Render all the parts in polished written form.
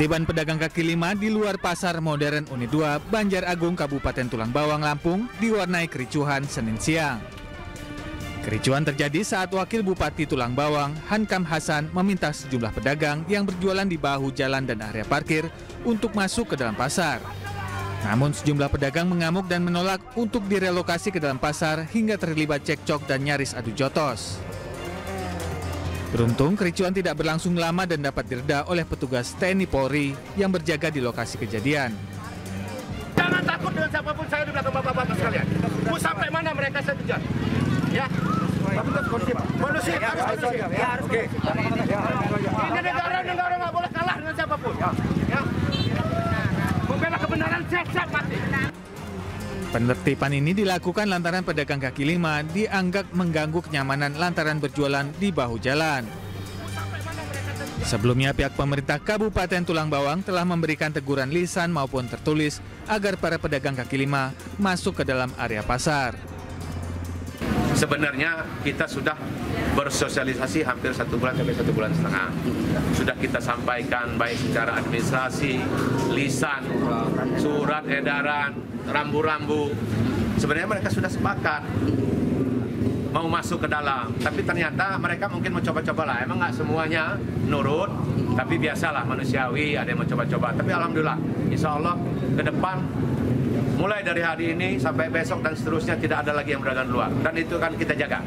Penertiban pedagang kaki lima di luar pasar modern Unit 2, Banjar Agung, Kabupaten Tulang Bawang, Lampung, diwarnai kericuhan Senin siang. Kericuhan terjadi saat Wakil Bupati Tulang Bawang, Hankam Hasan, meminta sejumlah pedagang yang berjualan di bahu jalan dan area parkir untuk masuk ke dalam pasar. Namun sejumlah pedagang mengamuk dan menolak untuk direlokasi ke dalam pasar hingga terlibat cekcok dan nyaris adu jotos. Beruntung kericuhan tidak berlangsung lama dan dapat direda oleh petugas TNI Polri yang berjaga di lokasi kejadian. Jangan takut dengan siapapun, saya di belakang bapak-bapak sekalian. Mau sampai mana mereka saya kejar. Ya. Kondusif, harus kondusif. Ya, harus. Oke. Ini negara nggak boleh kalah dengan siapapun. Ya. Membela kebenaran siap-siap mati. Penertiban ini dilakukan lantaran pedagang kaki lima dianggap mengganggu kenyamanan lantaran berjualan di bahu jalan. Sebelumnya pihak pemerintah Kabupaten Tulang Bawang telah memberikan teguran lisan maupun tertulis agar para pedagang kaki lima masuk ke dalam area pasar. Sebenarnya kita sudah bersosialisasi hampir 1 bulan sampai 1,5 bulan. Sudah kita sampaikan baik secara administrasi, lisan, surat edaran, rambu-rambu. Sebenarnya mereka sudah sepakat mau masuk ke dalam, tapi ternyata mereka mungkin mencoba-coba lah. Emang nggak semuanya nurut, tapi biasalah manusiawi, ada yang mencoba-coba. Tapi alhamdulillah, insya Allah ke depan mulai dari hari ini sampai besok dan seterusnya tidak ada lagi yang berdagang luar, dan itu kan kita jaga.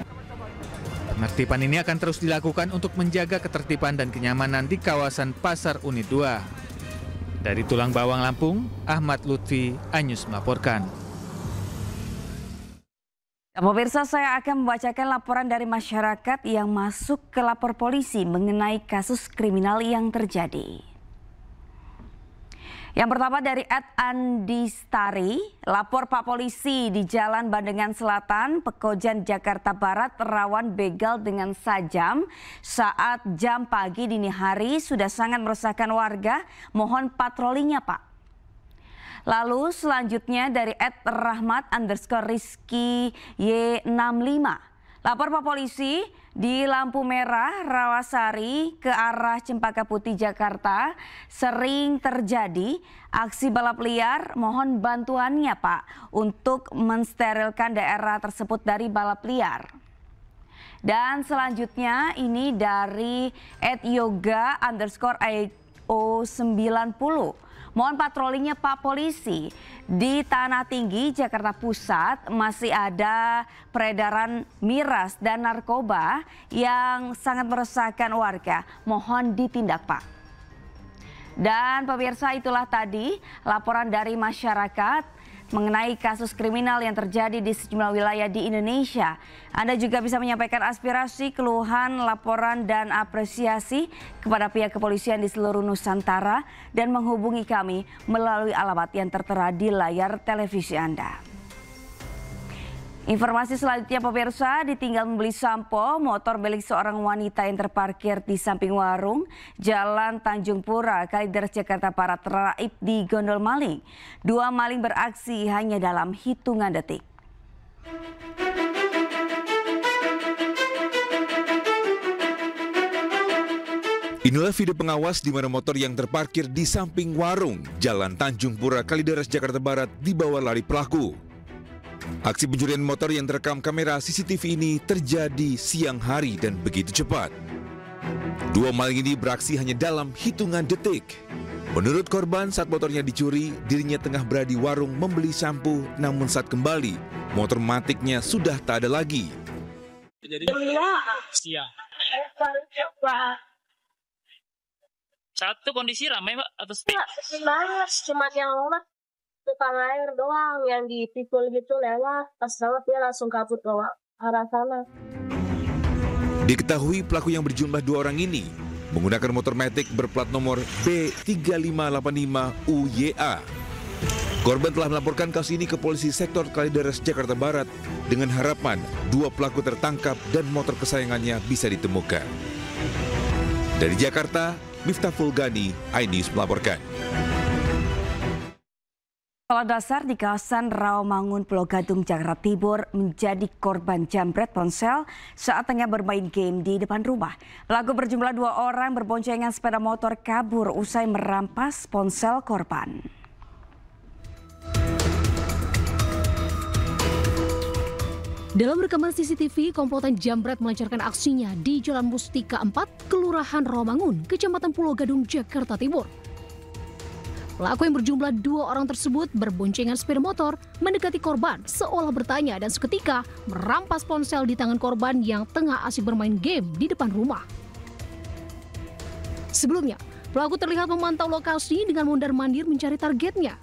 Penertiban ini akan terus dilakukan untuk menjaga ketertiban dan kenyamanan di kawasan Pasar Unit 2. Dari Tulang Bawang, Lampung, Ahmad Lutfi, Anyus melaporkan. Pemirsa, saya akan membacakan laporan dari masyarakat yang masuk ke lapor polisi mengenai kasus kriminal yang terjadi. Yang pertama dari @andistari, lapor Pak Polisi di Jalan Bandengan Selatan, Pekojan, Jakarta Barat rawan begal dengan sajam saat jam pagi dini hari sudah sangat meresahkan warga, mohon patrolinya Pak. Lalu selanjutnya dari @rahmat_rizky Y65. Lapor Pak Polisi di lampu merah Rawasari ke arah Cempaka Putih, Jakarta sering terjadi aksi balap liar. Mohon bantuannya Pak untuk mensterilkan daerah tersebut dari balap liar. Dan selanjutnya ini dari @yoga_io90. Mohon patrolinya Pak Polisi. Di Tanah Tinggi, Jakarta Pusat masih ada peredaran miras dan narkoba yang sangat meresahkan warga. Mohon ditindak Pak. Dan pemirsa, itulah tadi laporan dari masyarakat mengenai kasus kriminal yang terjadi di sejumlah wilayah di Indonesia. Anda juga bisa menyampaikan aspirasi, keluhan, laporan, dan apresiasi kepada pihak kepolisian di seluruh Nusantara dan menghubungi kami melalui alamat yang tertera di layar televisi Anda. Informasi selanjutnya pemirsa, ditinggal membeli sampo, motor milik seorang wanita yang terparkir di samping warung Jalan Tanjung Pura, Kalideres, Jakarta Barat raib di gondol maling. 2 maling beraksi hanya dalam hitungan detik. Inilah video pengawas di mana motor yang terparkir di samping warung Jalan Tanjung Pura, Kalideres, Jakarta Barat dibawa lari pelaku. Aksi pencurian motor yang terekam kamera CCTV ini terjadi siang hari dan begitu cepat. 2 maling ini beraksi hanya dalam hitungan detik. Menurut korban, saat motornya dicuri, dirinya tengah berada di warung membeli sampo, namun saat kembali, motor matiknya sudah tak ada lagi. Jadi siang. Saat itu kondisi ramai Pak atau sepi? Banget, cuma yang lewat tukang air doang yang dipikul gitu lewat, pas lewat dia langsung kabur ke arah sana. Diketahui pelaku yang berjumlah 2 orang ini menggunakan motor matic berplat nomor B3585UYA. Korban telah melaporkan kasus ini ke polisi sektor Kalideres, Jakarta Barat dengan harapan 2 pelaku tertangkap dan motor kesayangannya bisa ditemukan. Dari Jakarta, Miftah Fulgani, iNews melaporkan. Sekolah dasar di kawasan Rawamangun, Pulau Gadung, Jakarta Timur menjadi korban jambret ponsel saat tengah bermain game di depan rumah. Pelaku berjumlah 2 orang berboncengan sepeda motor kabur usai merampas ponsel korban. Dalam rekaman CCTV, komplotan jambret melancarkan aksinya di Jalan Mustika 4, Kelurahan Rawamangun, Kecamatan Pulau Gadung, Jakarta Timur. Pelaku yang berjumlah 2 orang tersebut berboncengan sepeda motor mendekati korban seolah bertanya dan seketika merampas ponsel di tangan korban yang tengah asik bermain game di depan rumah. Sebelumnya, pelaku terlihat memantau lokasi dengan mondar-mandir mencari targetnya.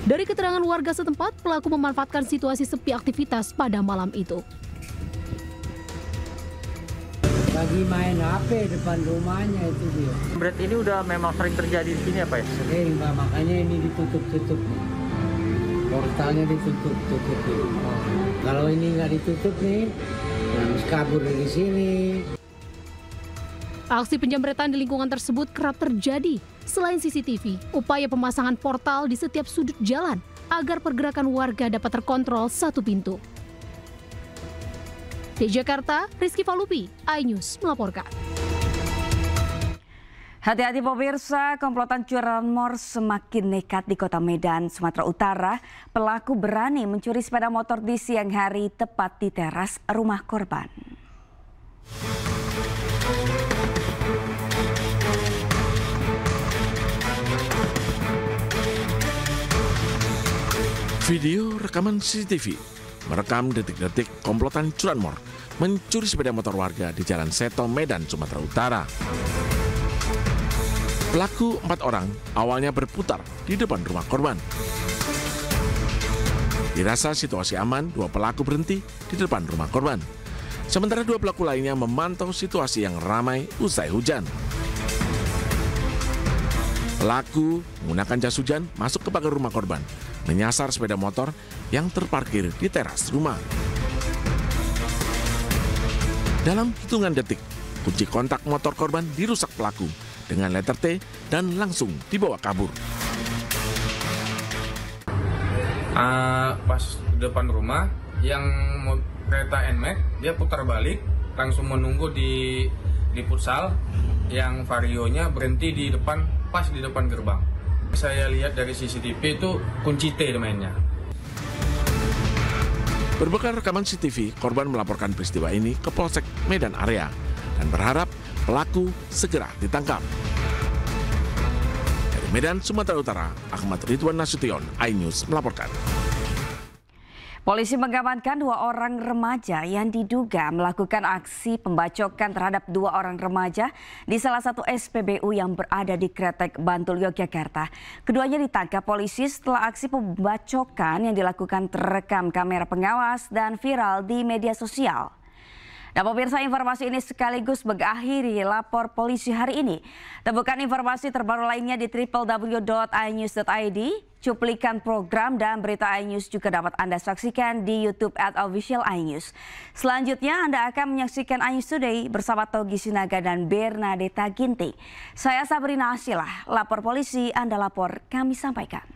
Dari keterangan warga setempat, pelaku memanfaatkan situasi sepi aktivitas pada malam itu. Lagi main HP depan rumahnya itu dia. Jambret ini udah memang sering terjadi di sini apa ya? Sering Pak, makanya ini ditutup-tutup. Portalnya ditutup-tutup. Kalau ini nggak ditutup nih, harus kabur dari sini. Aksi penjambretan di lingkungan tersebut kerap terjadi. Selain CCTV, upaya pemasangan portal di setiap sudut jalan agar pergerakan warga dapat terkontrol satu pintu. Di Jakarta, Rizky Falupi, iNews melaporkan. Hati-hati pemirsa, komplotan curanmor semakin nekat di Kota Medan, Sumatera Utara. Pelaku berani mencuri sepeda motor di siang hari tepat di teras rumah korban. Video rekaman CCTV merekam detik-detik komplotan curanmor mencuri sepeda motor warga di Jalan Seto, Medan, Sumatera Utara. Pelaku 4 orang awalnya berputar di depan rumah korban. Dirasa situasi aman, 2 pelaku berhenti di depan rumah korban. Sementara 2 pelaku lainnya memantau situasi yang ramai usai hujan. Pelaku menggunakan jas hujan masuk ke pagar rumah korban, menyasar sepeda motor yang terparkir di teras rumah. Dalam hitungan detik, kunci kontak motor korban dirusak pelaku dengan letter T dan langsung dibawa kabur. Pas depan rumah, yang kereta NMAX, dia putar balik, langsung menunggu di futsal, yang varionya berhenti di depan, pas di depan gerbang. Saya lihat dari CCTV itu kunci T mainnya. Berbekal rekaman CCTV, korban melaporkan peristiwa ini ke Polsek Medan Area dan berharap pelaku segera ditangkap. Dari Medan, Sumatera Utara, Ahmad Ridwan Nasution, iNews melaporkan. Polisi mengamankan 2 orang remaja yang diduga melakukan aksi pembacokan terhadap 2 orang remaja di salah satu SPBU yang berada di Kretek, Bantul, Yogyakarta. Keduanya ditangkap polisi setelah aksi pembacokan yang dilakukan terekam kamera pengawas dan viral di media sosial. Nah pemirsa, informasi ini sekaligus mengakhiri lapor polisi hari ini. Temukan informasi terbaru lainnya di www.inews.id. Cuplikan program dan berita iNews juga dapat Anda saksikan di YouTube @official_inews. Selanjutnya Anda akan menyaksikan iNews Today bersama Togi Sinaga dan Bernadetta Ginting. Saya Sabrina Asilah, lapor polisi Anda lapor, kami sampaikan.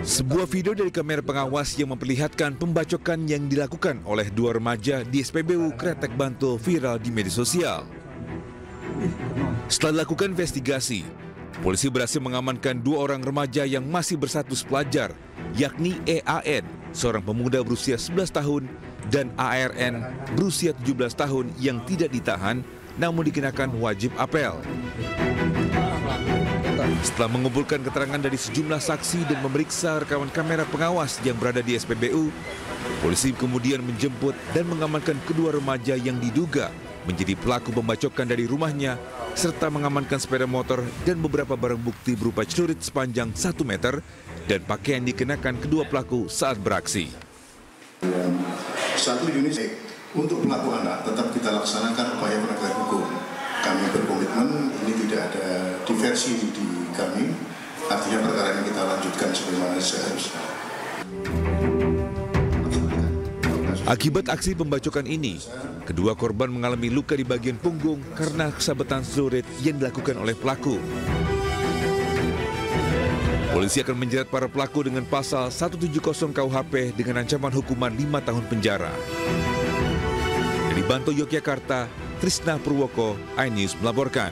Sebuah video dari kamera pengawas yang memperlihatkan pembacokan yang dilakukan oleh 2 remaja di SPBU Kretek, Bantul viral di media sosial. Setelah dilakukan investigasi, polisi berhasil mengamankan 2 orang remaja yang masih berstatus pelajar, yakni EAN, seorang pemuda berusia 11 tahun, dan ARN berusia 17 tahun yang tidak ditahan namun dikenakan wajib apel. Setelah mengumpulkan keterangan dari sejumlah saksi dan memeriksa rekaman kamera pengawas yang berada di SPBU, polisi kemudian menjemput dan mengamankan kedua remaja yang diduga menjadi pelaku pembacokan dari rumahnya, serta mengamankan sepeda motor dan beberapa barang bukti berupa celurit sepanjang 1 meter dan pakaian dikenakan kedua pelaku saat beraksi. 1 unit untuk pelaku anak tetap kita laksanakan upaya penegakan hukum. Kami berkomitmen ini tidak ada diversi di kami, artinya perkara ini kita lanjutkan sebagaimana seharusnya. Akibat aksi pembacokan ini, kedua korban mengalami luka di bagian punggung karena kesabetan celurit yang dilakukan oleh pelaku. Polisi akan menjerat para pelaku dengan pasal 170 KUHP dengan ancaman hukuman 5 tahun penjara. Dari Banto, Yogyakarta, Trisna Purwoko, iNews melaporkan.